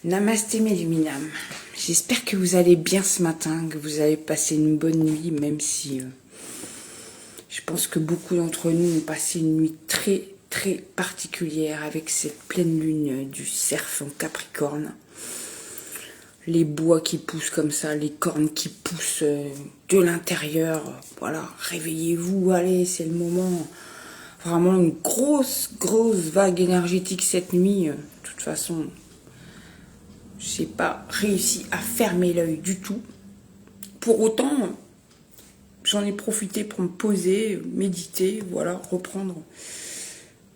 Namasté mes luminam. J'espère que vous allez bien ce matin, que vous avez passé une bonne nuit, même si je pense que beaucoup d'entre nous ont passé une nuit très très particulière avec cette pleine lune du cerf en Capricorne. Les bois qui poussent comme ça, les cornes qui poussent de l'intérieur. Voilà, réveillez-vous, allez, c'est le moment. Vraiment une grosse vague énergétique cette nuit. De toute façon, j'ai pas réussi à fermer l'œil du tout. Pour autant, j'en ai profité pour me poser, méditer, voilà, reprendre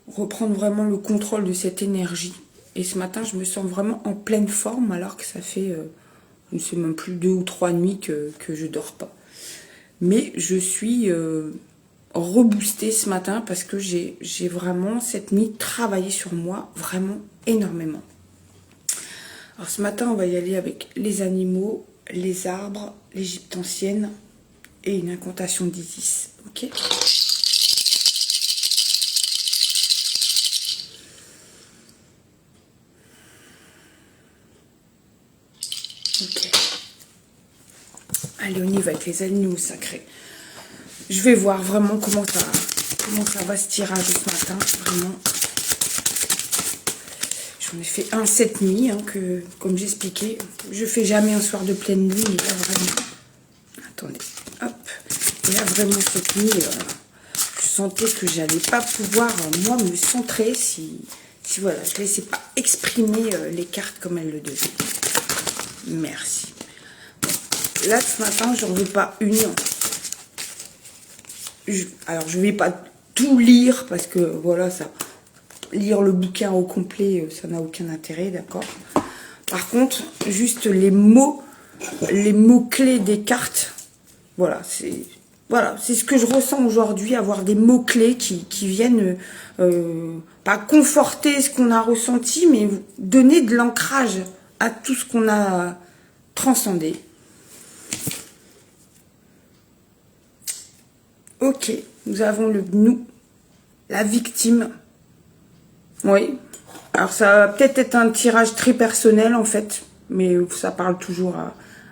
vraiment le contrôle de cette énergie. Et ce matin, je me sens vraiment en pleine forme, alors que ça fait, je ne sais même plus, 2 ou 3 nuits que je dors pas. Mais je suis reboostée ce matin parce que j'ai vraiment, cette nuit, travaillé sur moi vraiment énormément. Alors ce matin, on va y aller avec les animaux, les arbres, l'Égypte ancienne et une incantation d'Isis. Ok ? Ok. Allez, on y va avec les animaux sacrés. Je vais voir vraiment comment ça va ce tirage ce matin. Vraiment. J'en ai fait un cette nuit, hein, que, comme j'expliquais, je fais jamais un soir de pleine nuit, mais là vraiment. Attendez, hop. Et là vraiment cette nuit, je sentais que j'allais pas pouvoir, moi, me centrer si voilà, je laissais pas exprimer les cartes comme elles le devaient. Merci. Là, ce matin, j'en veux pas une. Alors, je vais pas tout lire parce que, voilà, ça, lire le bouquin au complet, ça n'a aucun intérêt, d'accord. Par contre, juste les mots-clés des cartes, voilà, c'est ce que je ressens aujourd'hui, avoir des mots-clés qui viennent pas conforter ce qu'on a ressenti, mais donner de l'ancrage à tout ce qu'on a transcendé. Ok, nous avons le nous, la victime. Oui, alors ça va peut-être être un tirage très personnel en fait, mais ça parle toujours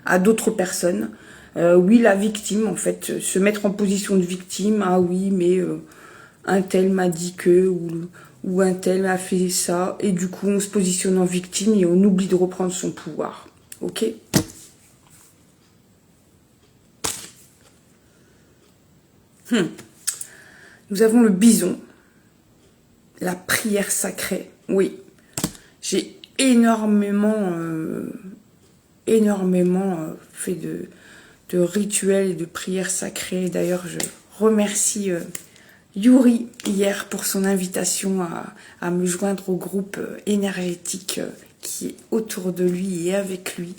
à d'autres personnes. Oui, la victime en fait, se mettre en position de victime. Ah oui, mais un tel m'a dit que, ou un tel a fait ça, et du coup on se positionne en victime et on oublie de reprendre son pouvoir. Ok ? Nous avons le bison, la prière sacrée. Oui, j'ai énormément fait de rituels et de prières sacrées. D'ailleurs, je remercie Yuri hier pour son invitation à me joindre au groupe énergétique qui est autour de lui et avec lui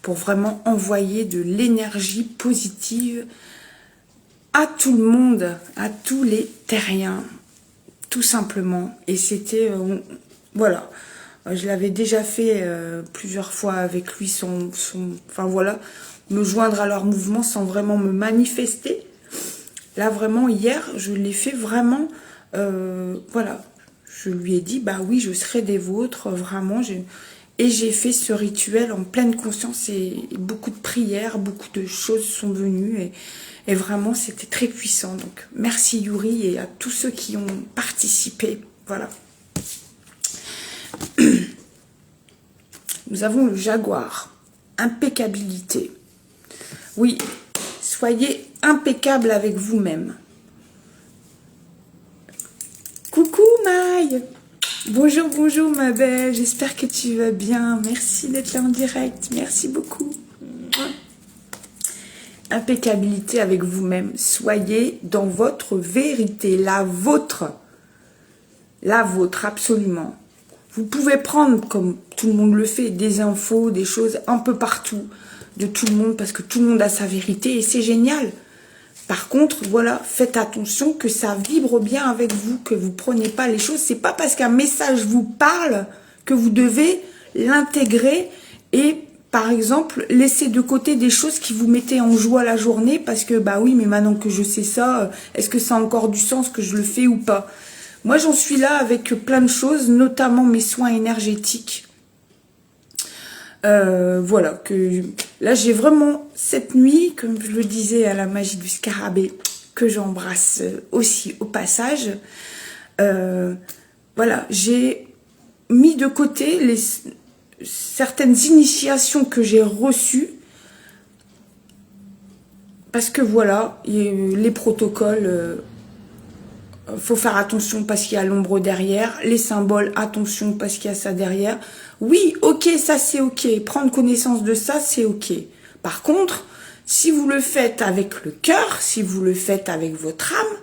pour vraiment envoyer de l'énergie positive à tout le monde, à tous les terriens, tout simplement. Et c'était, voilà, je l'avais déjà fait plusieurs fois avec lui, enfin voilà, me joindre à leur mouvement sans vraiment me manifester. Là vraiment hier, je l'ai fait vraiment, voilà, je lui ai dit, bah oui, je serai des vôtres, vraiment, et j'ai fait ce rituel en pleine conscience et beaucoup de prières, beaucoup de choses sont venues et vraiment c'était très puissant. Donc merci Yuri et à tous ceux qui ont participé. Voilà. Nous avons le jaguar. Impeccabilité. Oui, soyez impeccable avec vous-même. Coucou Maï. Bonjour, bonjour ma belle. J'espère que tu vas bien. Merci d'être là en direct. Merci beaucoup. Impeccabilité avec vous-même. Soyez dans votre vérité, la vôtre. La vôtre, absolument. Vous pouvez prendre, comme tout le monde le fait, des infos, des choses un peu partout de tout le monde, parce que tout le monde a sa vérité et c'est génial. Par contre, voilà, faites attention que ça vibre bien avec vous, que vous ne preniez pas les choses. C'est pas parce qu'un message vous parle que vous devez l'intégrer et, par exemple, laisser de côté des choses qui vous mettaient en joie la journée parce que, bah oui, mais maintenant que je sais ça, est-ce que ça a encore du sens que je le fais ou pas ? Moi, j'en suis là avec plein de choses, notamment mes soins énergétiques. Voilà, que là j'ai vraiment cette nuit, comme je le disais à la magie du scarabée, que j'embrasse aussi au passage. Voilà, j'ai mis de côté certaines initiations que j'ai reçues. Parce que voilà, les protocoles, faut faire attention parce qu'il y a l'ombre derrière. Les symboles, attention parce qu'il y a ça derrière. Oui, ok, ça c'est ok. Prendre connaissance de ça, c'est ok. Par contre, si vous le faites avec le cœur, si vous le faites avec votre âme,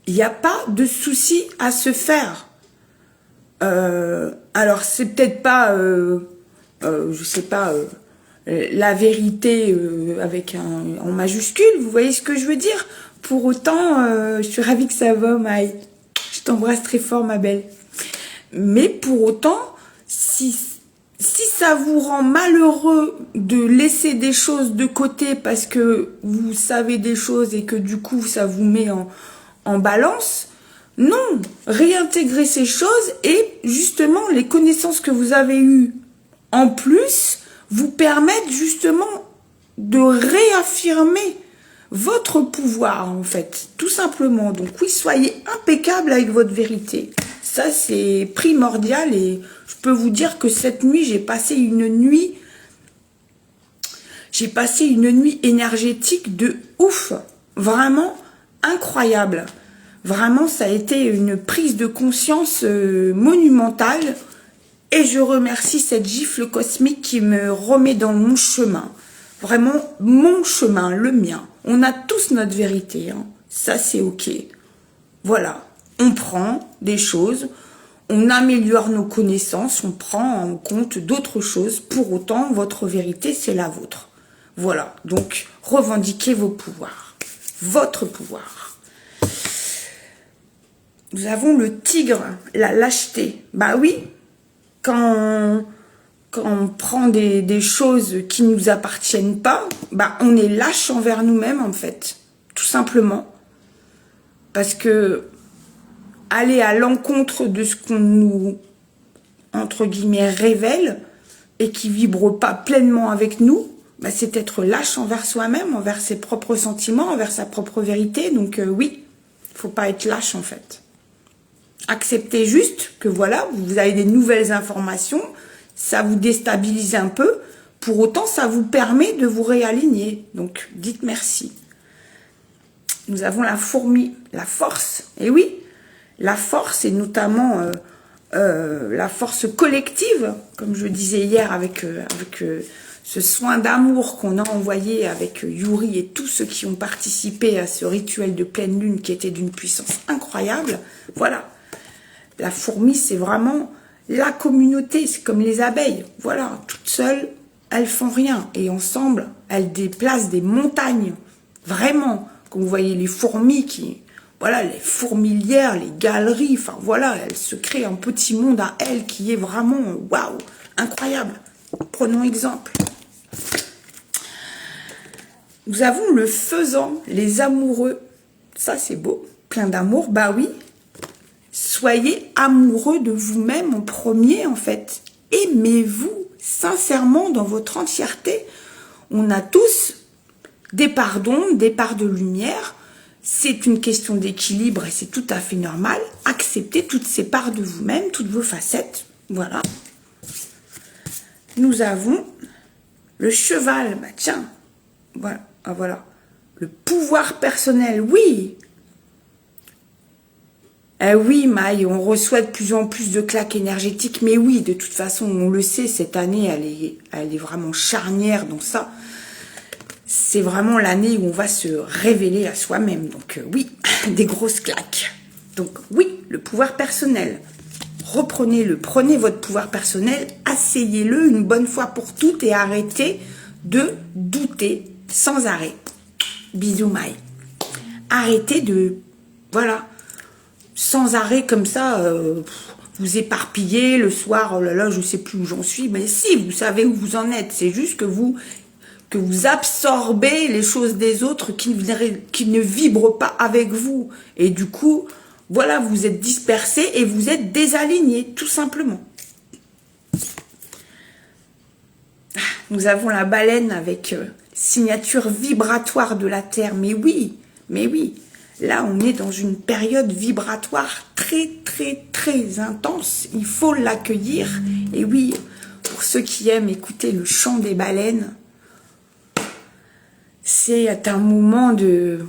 il n'y a pas de souci à se faire. Alors, c'est peut-être pas, je sais pas, la vérité avec en majuscule, vous voyez ce que je veux dire? Pour autant, je suis ravie que ça va, Maï. Je t'embrasse très fort, ma belle. Mais pour autant, si ça vous rend malheureux de laisser des choses de côté parce que vous savez des choses et que du coup, ça vous met en balance, non, réintégrer ces choses et justement, les connaissances que vous avez eues en plus vous permettent justement de réaffirmer votre pouvoir, en fait, tout simplement. Donc oui, soyez impeccable avec votre vérité. Ça, c'est primordial et je peux vous dire que cette nuit, j'ai passé une nuit énergétique de ouf. Vraiment incroyable. Vraiment, ça a été une prise de conscience monumentale. Et je remercie cette gifle cosmique qui me remet dans mon chemin. Vraiment, mon chemin, le mien. On a tous notre vérité. Hein. Ça, c'est ok. Voilà. On prend des choses, on améliore nos connaissances, on prend en compte d'autres choses. Pour autant, votre vérité, c'est la vôtre. Voilà. Donc, revendiquez vos pouvoirs. Votre pouvoir. Nous avons le tigre, la lâcheté. Bah oui. Quand on prend des choses qui ne nous appartiennent pas, bah on est lâche envers nous-mêmes en fait, tout simplement. Parce que aller à l'encontre de ce qu'on nous, entre guillemets, révèle et qui vibre pas pleinement avec nous, bah c'est être lâche envers soi-même, envers ses propres sentiments, envers sa propre vérité. Donc oui, il faut pas être lâche en fait. Acceptez juste que voilà, vous avez des nouvelles informations, ça vous déstabilise un peu, pour autant ça vous permet de vous réaligner. Donc dites merci. Nous avons la fourmi, la force. Et oui, la force et notamment la force collective, comme je disais hier avec ce soin d'amour qu'on a envoyé avec Yuri et tous ceux qui ont participé à ce rituel de pleine lune qui était d'une puissance incroyable. Voilà. La fourmi, c'est vraiment la communauté, c'est comme les abeilles. Voilà, toutes seules, elles font rien. Et ensemble, elles déplacent des montagnes. Vraiment, comme vous voyez les fourmis voilà, les fourmilières, les galeries, enfin voilà, elles se créent un petit monde à elles qui est vraiment, waouh, incroyable. Prenons exemple. Nous avons le faisan, les amoureux. Ça, c'est beau, plein d'amour, bah oui. Soyez amoureux de vous-même en premier, en fait. Aimez-vous sincèrement dans votre entièreté. On a tous des parts d'ombre, des parts de lumière. C'est une question d'équilibre et c'est tout à fait normal. Acceptez toutes ces parts de vous-même, toutes vos facettes. Voilà. Nous avons le cheval. Bah tiens, voilà. Ah, voilà. Le pouvoir personnel, oui. Oui, Maï, on reçoit de plus en plus de claques énergétiques, mais oui, de toute façon, on le sait, cette année, elle est vraiment charnière dans ça. C'est vraiment l'année où on va se révéler à soi-même. Donc oui, des grosses claques. Donc oui, le pouvoir personnel. Reprenez-le, prenez votre pouvoir personnel, asseyez-le une bonne fois pour toutes et arrêtez de douter sans arrêt. Bisous, Maï. Arrêtez de... Voilà. Sans arrêt comme ça, vous éparpillez le soir, oh là là, je ne sais plus où j'en suis. Mais si, vous savez où vous en êtes. C'est juste que vous absorbez les choses des autres qui ne vibrent pas avec vous. Et du coup, voilà, vous êtes dispersés et vous êtes désalignés, tout simplement. Nous avons la baleine avec signature vibratoire de la Terre. Mais oui, mais oui. Là, on est dans une période vibratoire très, très, très intense. Il faut l'accueillir. Et oui, pour ceux qui aiment écouter le chant des baleines, c'est un moment de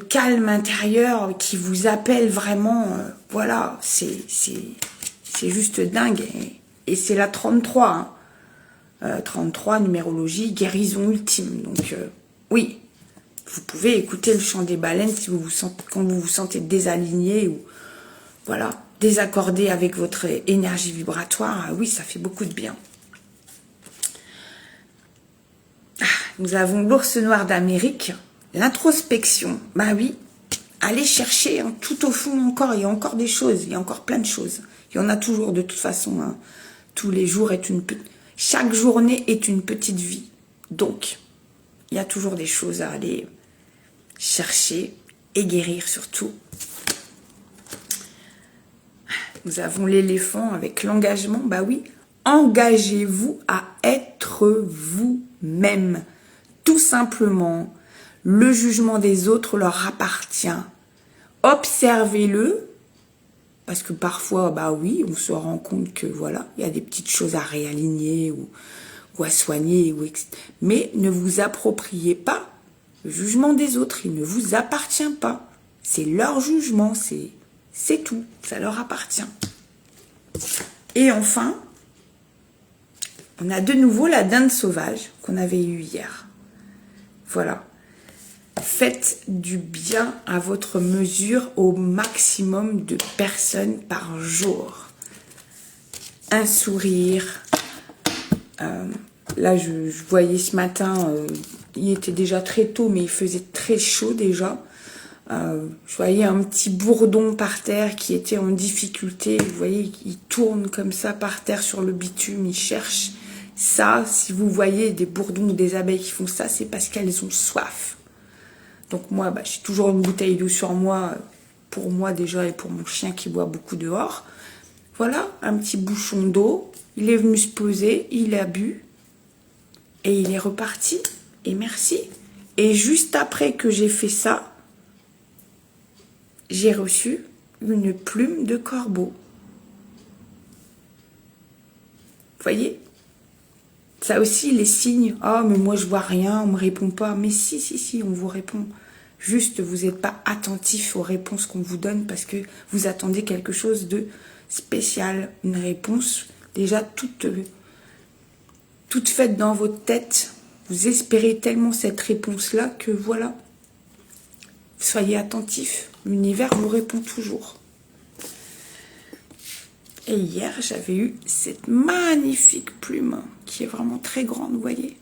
calme intérieur qui vous appelle vraiment. Voilà, c'est juste dingue. Et c'est la 33. Hein. 33, numérologie, guérison ultime. Donc, oui. Vous pouvez écouter le chant des baleines si vous vous sentez, quand vous vous sentez désaligné ou voilà, désaccordé avec votre énergie vibratoire. Oui, ça fait beaucoup de bien. Nous avons l'ours noir d'Amérique, l'introspection. Bah oui, allez chercher hein, tout au fond encore. Il y a encore des choses, il y a encore plein de choses. Il y en a toujours de toute façon. Hein. Tous les jours chaque journée est une petite vie. Donc, il y a toujours des choses à aller chercher et guérir surtout. Nous avons l'éléphant avec l'engagement. Bah oui, engagez-vous à être vous-même. Tout simplement, le jugement des autres leur appartient. Observez-le, parce que parfois, bah oui, on se rend compte que voilà, il y a des petites choses à réaligner ou à soigner. Mais ne vous appropriez pas le jugement des autres, il ne vous appartient pas. C'est leur jugement, c'est tout, ça leur appartient. Et enfin, on a de nouveau la dinde sauvage qu'on avait eue hier. Voilà. Faites du bien à votre mesure au maximum de personnes par jour. Un sourire. Là, je voyais ce matin, il était déjà très tôt, mais il faisait très chaud déjà. Je voyais un petit bourdon par terre qui était en difficulté. Vous voyez, il tourne comme ça par terre sur le bitume, il cherche. Ça, si vous voyez des bourdons ou des abeilles qui font ça, c'est parce qu'elles ont soif. Donc moi, bah, j'ai toujours une bouteille d'eau sur moi, pour moi déjà et pour mon chien qui boit beaucoup dehors. Voilà, un petit bouchon d'eau. Il est venu se poser, il a bu. Et il est reparti, et merci. Et juste après que j'ai fait ça, j'ai reçu une plume de corbeau. Vous voyez? Ça aussi, les signes. Ah, mais moi, je vois rien, on me répond pas. Mais si, on vous répond. Juste, vous n'êtes pas attentif aux réponses qu'on vous donne parce que vous attendez quelque chose de spécial. Une réponse déjà toute faite dans votre tête. Vous espérez tellement cette réponse-là que voilà. Soyez attentifs. L'univers vous répond toujours. Et hier, j'avais eu cette magnifique plume qui est vraiment très grande, vous voyez.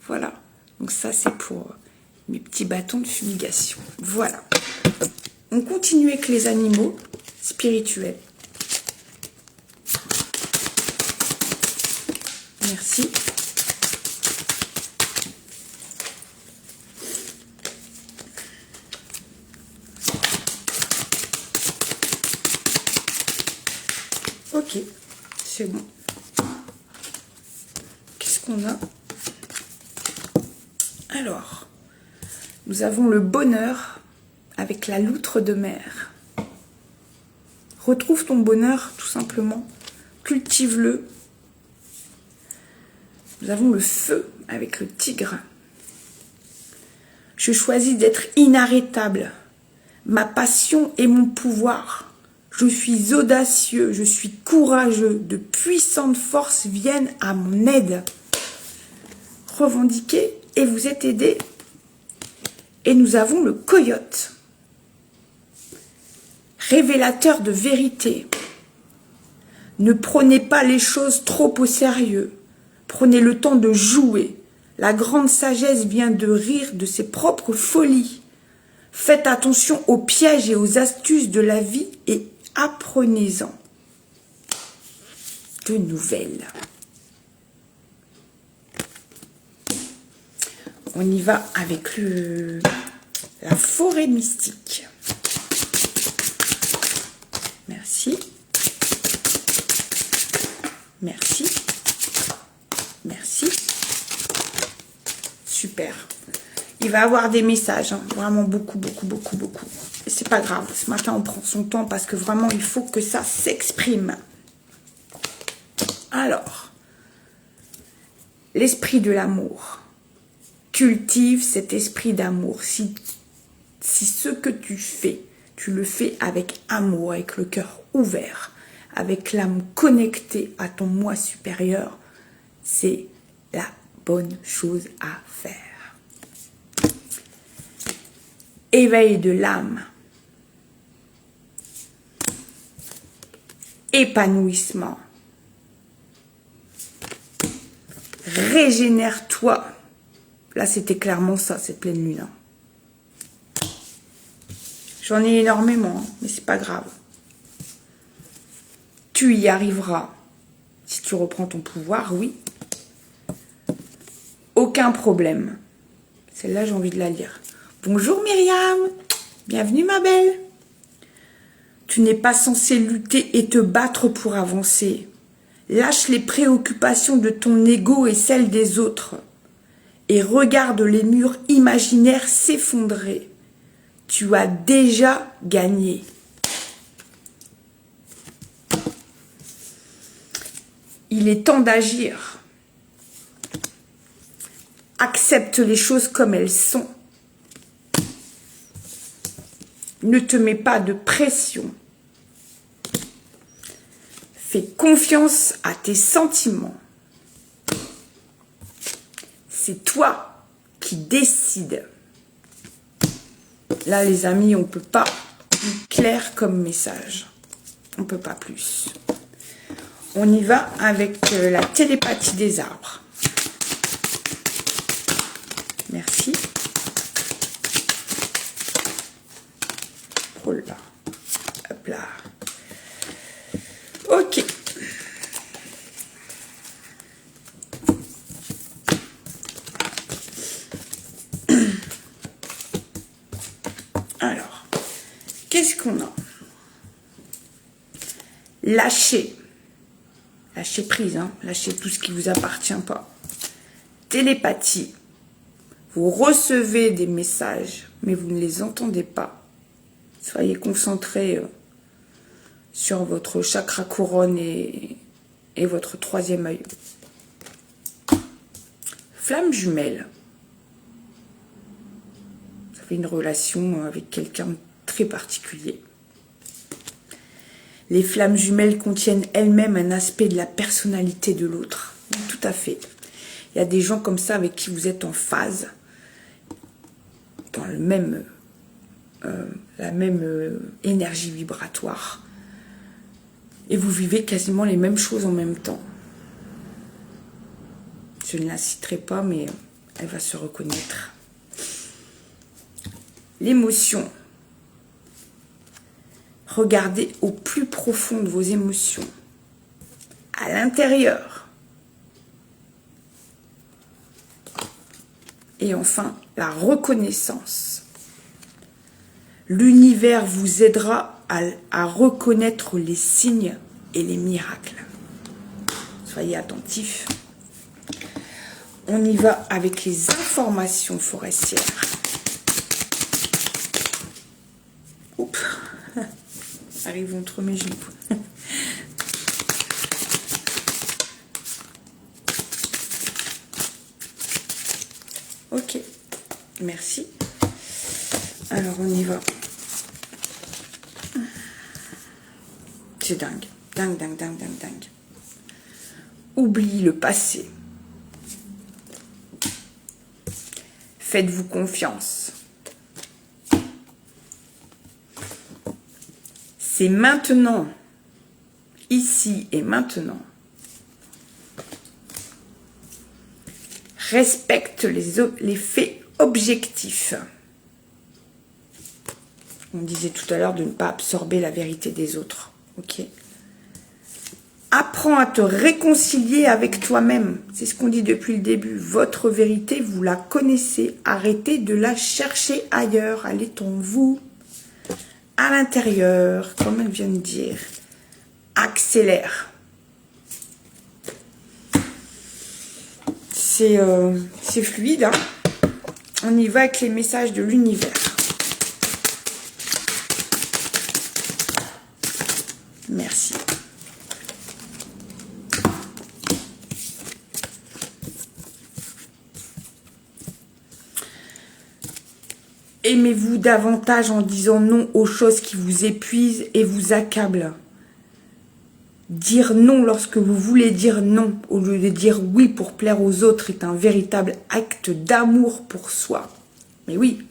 Voilà. Donc ça, c'est pour mes petits bâtons de fumigation. Voilà. On continue avec les animaux spirituels. Merci. Ok, c'est bon. Qu'est-ce qu'on a? Alors, nous avons le bonheur avec la loutre de mer. Retrouve ton bonheur, tout simplement. Cultive-le. Nous avons le feu avec le tigre. Je choisis d'être inarrêtable. Ma passion est mon pouvoir. Je suis audacieux, je suis courageux. De puissantes forces viennent à mon aide. Revendiquez et vous êtes aidé. Et nous avons le coyote. Révélateur de vérité. Ne prenez pas les choses trop au sérieux. Prenez le temps de jouer. La grande sagesse vient de rire de ses propres folies. Faites attention aux pièges et aux astuces de la vie et apprenez-en de nouvelles. On y va avec la forêt mystique. Merci. Merci. Merci. super. Il va avoir des messages, hein, vraiment beaucoup, beaucoup, beaucoup, beaucoup. Et c'est pas grave, ce matin on prend son temps parce que vraiment il faut que ça s'exprime. Alors, l'esprit de l'amour. Cultive cet esprit d'amour. Si ce que tu fais, tu le fais avec amour, avec le cœur ouvert, avec l'âme connectée à ton moi supérieur, c'est la bonne chose à faire. Éveil de l'âme. Épanouissement. Régénère-toi. Là, c'était clairement ça, cette pleine lune. J'en ai énormément, hein, mais c'est pas grave. Tu y arriveras. Si tu reprends ton pouvoir, oui. Aucun problème. Celle-là, j'ai envie de la lire. Bonjour Myriam. Bienvenue ma belle. Tu n'es pas censé lutter et te battre pour avancer. Lâche les préoccupations de ton ego et celles des autres. Et regarde les murs imaginaires s'effondrer. Tu as déjà gagné. Il est temps d'agir. Accepte les choses comme elles sont. Ne te mets pas de pression. Fais confiance à tes sentiments. C'est toi qui décides. Là, les amis, on ne peut pas plus clair comme message. On ne peut pas plus. On y va avec la télépathie des arbres. Merci. Oh là. Hop là. Ok. Alors, qu'est-ce qu'on a? Lâchez. Lâchez prise, hein. Lâchez tout ce qui ne vous appartient pas. Télépathie. Vous recevez des messages, mais vous ne les entendez pas. Soyez concentrés sur votre chakra couronne et votre troisième œil. Flamme jumelle. Vous avez une relation avec quelqu'un de très particulier. Les flammes jumelles contiennent elles-mêmes un aspect de la personnalité de l'autre. Tout à fait. Il y a des gens comme ça avec qui vous êtes en phase, dans le même, la même énergie vibratoire. Et vous vivez quasiment les mêmes choses en même temps. Je ne la citerai pas, mais elle va se reconnaître. L'émotion. Regardez au plus profond de vos émotions, à l'intérieur. Et enfin, la reconnaissance. L'univers vous aidera à reconnaître les signes et les miracles. Soyez attentifs. On y va avec les informations forestières. Oups. Arrive entre mes jupes. Ok, merci. Alors on y va. C'est dingue, dingue, dingue, dingue, dingue, dingue. Oublie le passé. Faites-vous confiance. C'est maintenant, ici et maintenant. Respecte les faits objectifs. On disait tout à l'heure de ne pas absorber la vérité des autres. Ok. Apprends à te réconcilier avec toi-même. C'est ce qu'on dit depuis le début. Votre vérité, vous la connaissez. Arrêtez de la chercher ailleurs. Elle est en vous. À l'intérieur, comme elle vient de dire. Accélère. C'est fluide, hein. On y va avec les messages de l'univers. Merci. Aimez-vous davantage en disant non aux choses qui vous épuisent et vous accablent. Dire non lorsque vous voulez dire non, au lieu de dire oui pour plaire aux autres, est un véritable acte d'amour pour soi. Mais oui.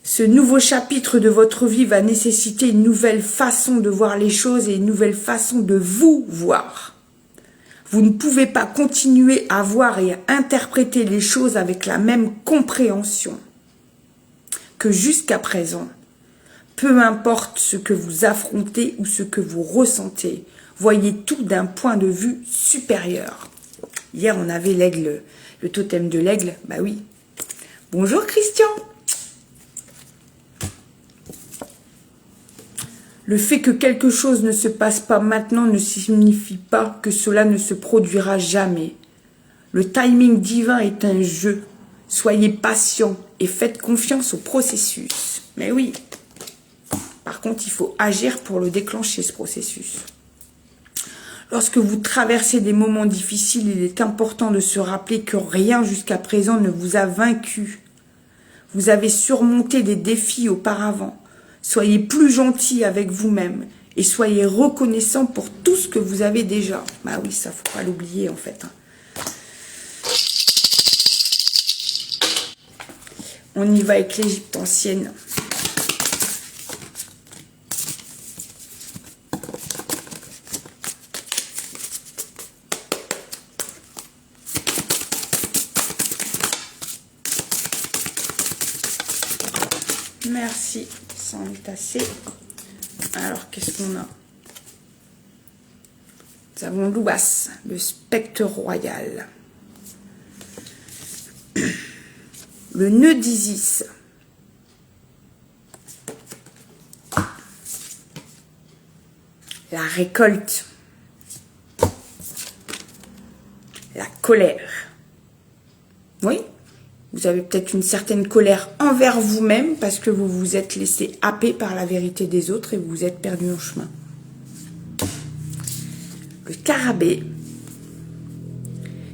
Ce nouveau chapitre de votre vie va nécessiter une nouvelle façon de voir les choses et une nouvelle façon de vous voir. Vous ne pouvez pas continuer à voir et à interpréter les choses avec la même compréhension que jusqu'à présent. Peu importe ce que vous affrontez ou ce que vous ressentez, voyez tout d'un point de vue supérieur. Hier, on avait l'aigle, le totem de l'aigle. Bah oui. Bonjour Christian. Le fait que quelque chose ne se passe pas maintenant ne signifie pas que cela ne se produira jamais. Le timing divin est un jeu. Soyez patient et faites confiance au processus. Mais oui. Par contre, il faut agir pour le déclencher, ce processus. Lorsque vous traversez des moments difficiles, il est important de se rappeler que rien jusqu'à présent ne vous a vaincu. Vous avez surmonté des défis auparavant. Soyez plus gentil avec vous-même et soyez reconnaissant pour tout ce que vous avez déjà. Bah oui, ça, faut pas l'oublier en fait. On y va avec l'Égypte ancienne. Merci, ça en est assez. Alors, qu'est-ce qu'on a? Nous avons Louas, le spectre royal. Le nœud d'Isis. La récolte. La colère. Oui, vous avez peut-être une certaine colère envers vous-même parce que vous vous êtes laissé happer par la vérité des autres et vous vous êtes perdu en chemin. Le Scarabée.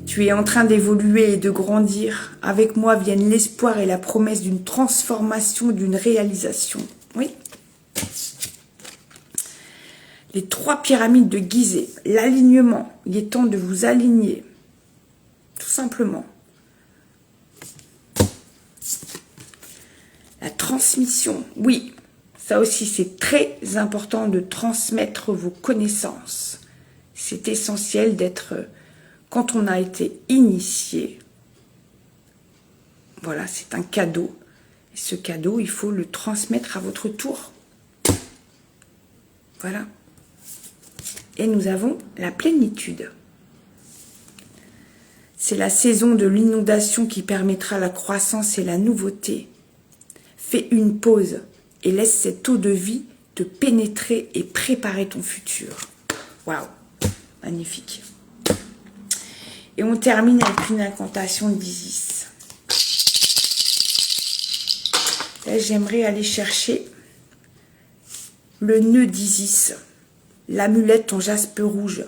Tu es en train d'évoluer et de grandir. Avec moi viennent l'espoir et la promesse d'une transformation, d'une réalisation. Oui. Les 3 pyramides de Gizeh. L'alignement. Il est temps de vous aligner. Tout simplement. La transmission. Oui. Ça aussi, c'est très important de transmettre vos connaissances. C'est essentiel d'être... Quand on a été initié, voilà, c'est un cadeau. Et ce cadeau, il faut le transmettre à votre tour. Voilà. Et nous avons la plénitude. C'est la saison de l'inondation qui permettra la croissance et la nouveauté. Fais une pause et laisse cette eau de vie te pénétrer et préparer ton futur. Waouh, magnifique. Et on termine avec une incantation d'Isis. Là, j'aimerais aller chercher le nœud d'Isis, l'amulette en jaspe rouge.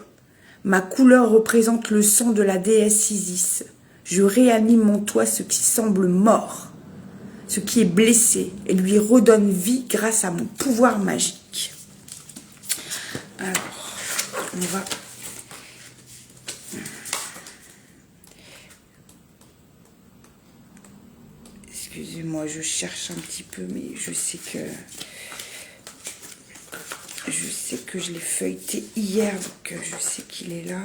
Ma couleur représente le sang de la déesse Isis. Je réanime en toi ce qui semble mort, ce qui est blessé, et lui redonne vie grâce à mon pouvoir magique. Alors, on va... Excusez-moi, je cherche un petit peu, mais je sais que je l'ai feuilleté hier, donc je sais qu'il est là.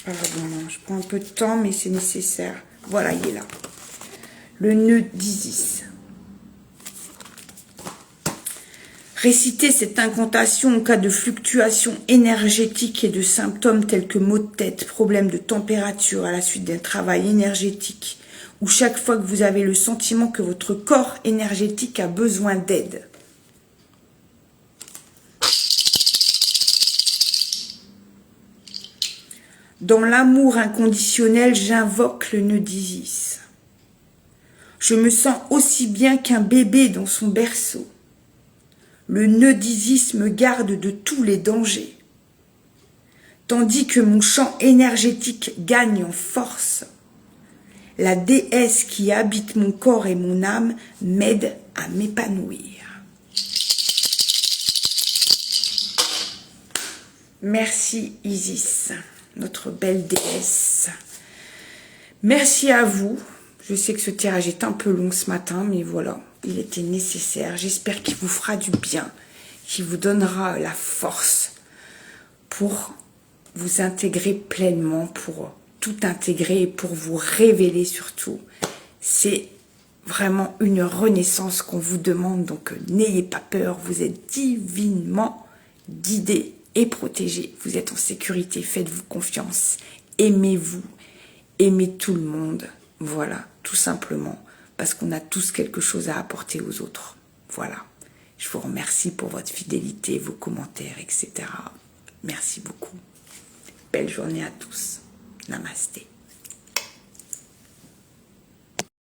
Pardon, je prends un peu de temps, mais c'est nécessaire. Voilà, il est là. Le nœud d'Isis. Récitez cette incantation en cas de fluctuations énergétiques et de symptômes tels que maux de tête, problèmes de température à la suite d'un travail énergétique, ou chaque fois que vous avez le sentiment que votre corps énergétique a besoin d'aide. Dans l'amour inconditionnel, j'invoque le nœud d'Isis. Je me sens aussi bien qu'un bébé dans son berceau. Le nœud d'Isis me garde de tous les dangers. Tandis que mon champ énergétique gagne en force, la déesse qui habite mon corps et mon âme m'aide à m'épanouir. Merci Isis, notre belle déesse. Merci à vous. Je sais que ce tirage est un peu long ce matin, mais voilà, il était nécessaire. J'espère qu'il vous fera du bien, qu'il vous donnera la force pour vous intégrer pleinement, pour tout intégrer et pour vous révéler surtout. C'est vraiment une renaissance qu'on vous demande, donc n'ayez pas peur, vous êtes divinement guidés et protégés. Vous êtes en sécurité, faites-vous confiance, aimez-vous, aimez tout le monde. Voilà, tout simplement, parce qu'on a tous quelque chose à apporter aux autres. Voilà, je vous remercie pour votre fidélité, vos commentaires, etc. Merci beaucoup. Belle journée à tous. Namasté.